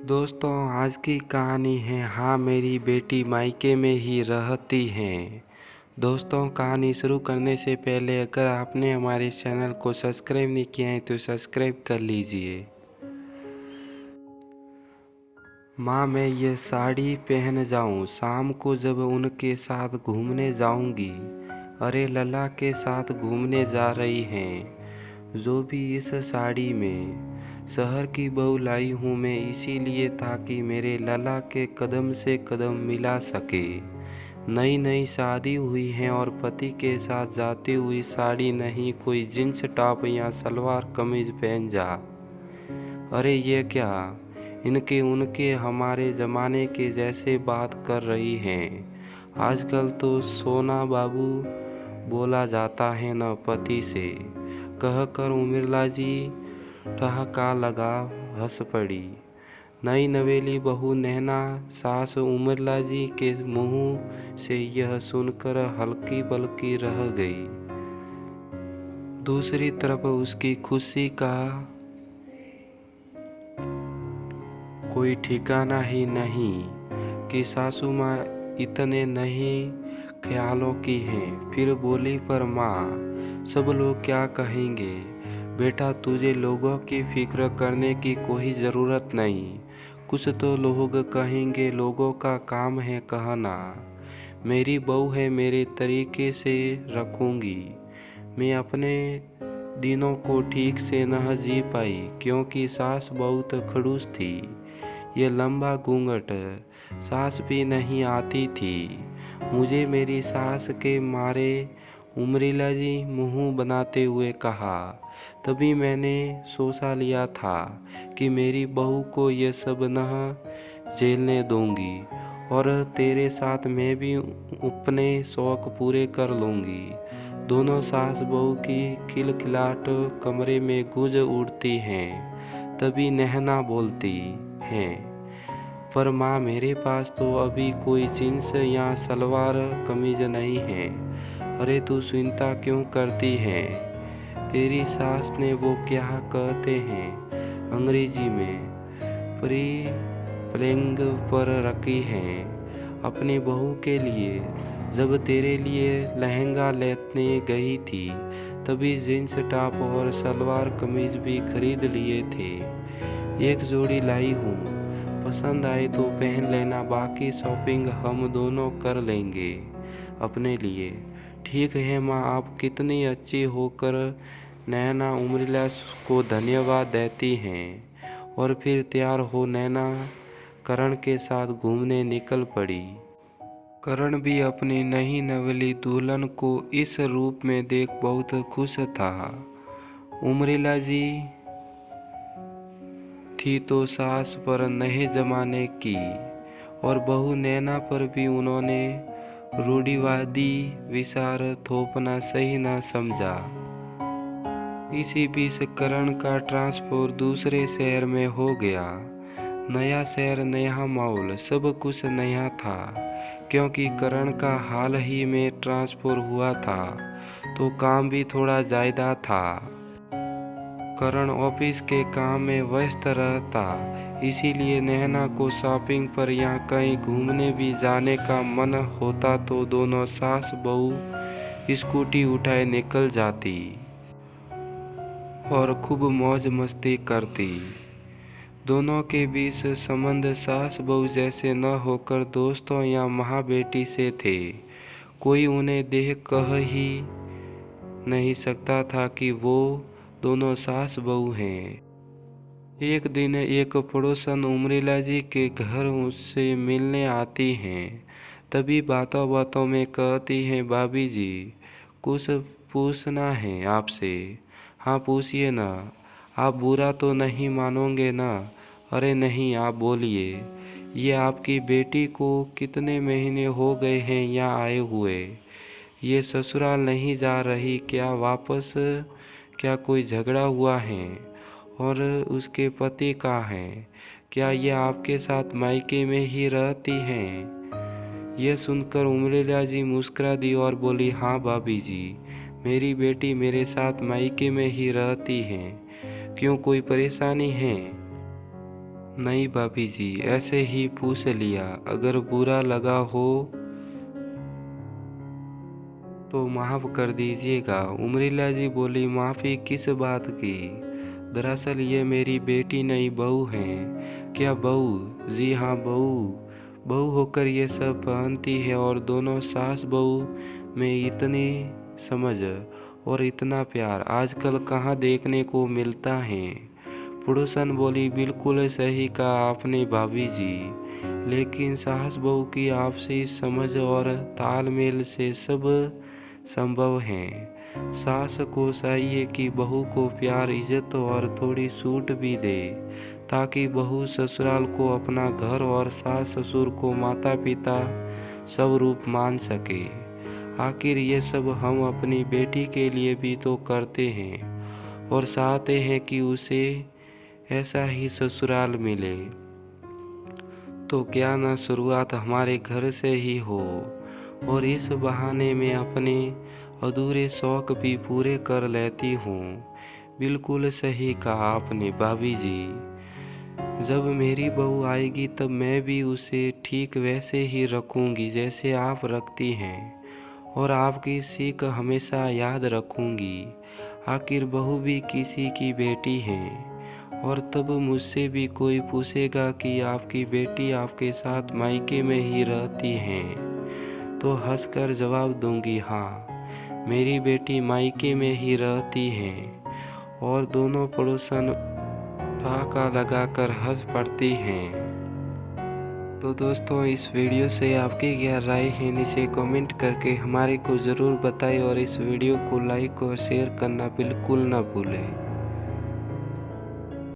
दोस्तों आज की कहानी है हाँ मेरी बेटी मायके में ही रहती है। दोस्तों कहानी शुरू करने से पहले अगर आपने हमारे चैनल को सब्सक्राइब नहीं किया है तो सब्सक्राइब कर लीजिए। माँ मैं ये साड़ी पहन जाऊँ, शाम को जब उनके साथ घूमने जाऊँगी। अरे लला के साथ घूमने जा रही हैं, जो भी इस साड़ी में। शहर की बहू लाई हूँ मैं इसीलिए ताकि मेरे लला के कदम से कदम मिला सके। नई नई शादी हुई है और पति के साथ जाती हुई साड़ी नहीं, कोई जींस टॉप या सलवार कमीज पहन जा। अरे ये क्या, इनके उनके हमारे ज़माने के जैसे बात कर रही हैं। आजकल तो सोना बाबू बोला जाता है न पति से, कहकर उर्मिला जी ठहाका लगा हंस पड़ी। नई नवेली बहू नैना सास उर्मिला जी के मुंह से यह सुनकर हल्की बल्कि रह गई। दूसरी तरफ उसकी खुशी का कोई ठिकाना ही नहीं कि सासू माँ इतने नहीं ख्यालों की हैं। फिर बोली पर माँ सब लोग क्या कहेंगे। बेटा तुझे लोगों की फिक्र करने की कोई ज़रूरत नहीं। कुछ तो लोग कहेंगे, लोगों का काम है कहना। मेरी बहू है, मेरे तरीके से रखूँगी। मैं अपने दिनों को ठीक से न जी पाई क्योंकि सास बहुत खड़ूस थी। ये लंबा घूंघट सास भी नहीं आती थी। मुझे मेरी सास के मारे उर्मिला जी मुंह बनाते हुए कहा। तभी मैंने सोचा लिया था कि मेरी बहू को ये सब न झेलने दूंगी और तेरे साथ मैं भी अपने शौक पूरे कर लूँगी। दोनों सास बहू की खिलखिलाहट कमरे में गूंज उठती हैं। तभी नैना बोलती हैं, पर माँ मेरे पास तो अभी कोई जींस या सलवार कमीज नहीं है। अरे तू चिंता क्यों करती है, तेरी सास ने वो क्या कहते हैं अंग्रेजी में प्री प्लेइंग पर रखी है अपनी बहू के लिए। जब तेरे लिए लहंगा लेने गई थी तभी जींस टॉप और सलवार कमीज भी खरीद लिए थे। एक जोड़ी लाई हूँ, पसंद आए तो पहन लेना, बाकी शॉपिंग हम दोनों कर लेंगे अपने लिए। ठीक है माँ, आप कितनी अच्छी होकर। नैना उर्मिला को धन्यवाद देती हैं और फिर तैयार हो नैना करण के साथ घूमने निकल पड़ी। करण भी अपनी नई नवेली दुल्हन को इस रूप में देख बहुत खुश था। उर्मिला जी थी तो सास पर नए जमाने की और बहू नैना पर भी उन्होंने रूढ़िवादी विचार थोपना सही न समझा। इसी बीच करण का ट्रांसफर दूसरे शहर में हो गया। नया शहर, नया माहौल, सब कुछ नया था क्योंकि करण का हाल ही में ट्रांसफर हुआ था तो काम भी थोड़ा ज़्यादा था। करण ऑफिस के काम में व्यस्त रहता, इसीलिए नैना को शॉपिंग पर या कहीं घूमने भी जाने का मन होता तो दोनों सास बहू स्कूटी उठाए निकल जाती और खूब मौज मस्ती करती। दोनों के बीच संबंध सास बहू जैसे न होकर दोस्तों या माँ बेटी से थे। कोई उन्हें देख कह ही नहीं सकता था कि वो दोनों सास बहू हैं। एक दिन एक पड़ोसन उर्मिला जी के घर उससे मिलने आती हैं। तभी बातों बातों में कहती हैं, भाभी जी कुछ पूछना है आपसे। हाँ पूछिए ना, आप बुरा तो नहीं मानोगे ना। अरे नहीं, आप बोलिए। ये आपकी बेटी को कितने महीने हो गए हैं यहाँ आए हुए। ये ससुराल नहीं जा रही क्या वापस? क्या कोई झगड़ा हुआ है? और उसके पति कहाँ हैं? क्या ये आपके साथ मायके में ही रहती हैं? यह सुनकर उर्मिला जी मुस्कुरा दी और बोली, हाँ भाभी जी, मेरी बेटी मेरे साथ मायके में ही रहती है। क्यों, कोई परेशानी है? नहीं भाभी जी, ऐसे ही पूछ लिया, अगर बुरा लगा हो तो माफ़ कर दीजिएगा। उमरीला जी बोली, माफ़ी किस बात की? दरअसल ये मेरी बेटी नई बहू है। क्या बहू? जी हाँ बहू। बहू होकर ये सब पहनती है और दोनों सास बहू में इतनी समझ और इतना प्यार आजकल कहाँ देखने को मिलता है। पड़ोसन बोली, बिल्कुल सही कहा आपने भाभी जी, लेकिन सास बहू की आपसी समझ और तालमेल से सब संभव है। सास को चाहिए कि बहू को प्यार, इज्जत और थोड़ी छूट भी दे, ताकि बहू ससुराल को अपना घर और सास ससुर को माता पिता सब रूप मान सके। आखिर ये सब हम अपनी बेटी के लिए भी तो करते हैं और चाहते हैं कि उसे ऐसा ही ससुराल मिले। तो क्या न शुरुआत हमारे घर से ही हो और इस बहाने में अपने अधूरे शौक भी पूरे कर लेती हूँ। बिल्कुल सही कहा आपने भाभी जी। जब मेरी बहू आएगी तब मैं भी उसे ठीक वैसे ही रखूँगी जैसे आप रखती हैं, और आपकी सीख हमेशा याद रखूँगी। आखिर बहू भी किसी की बेटी है। और तब मुझसे भी कोई पूछेगा कि आपकी बेटी आपके साथ मायके में ही रहती है, तो हंसकर जवाब दूंगी, हाँ मेरी बेटी मायके में ही रहती है। और दोनों पड़ोसन ठहाका लगाकर हंस पड़ती हैं। तो दोस्तों, इस वीडियो से आपकी क्या राय है नीचे कमेंट करके हमारे को ज़रूर बताएं और इस वीडियो को लाइक और शेयर करना बिल्कुल ना भूलें।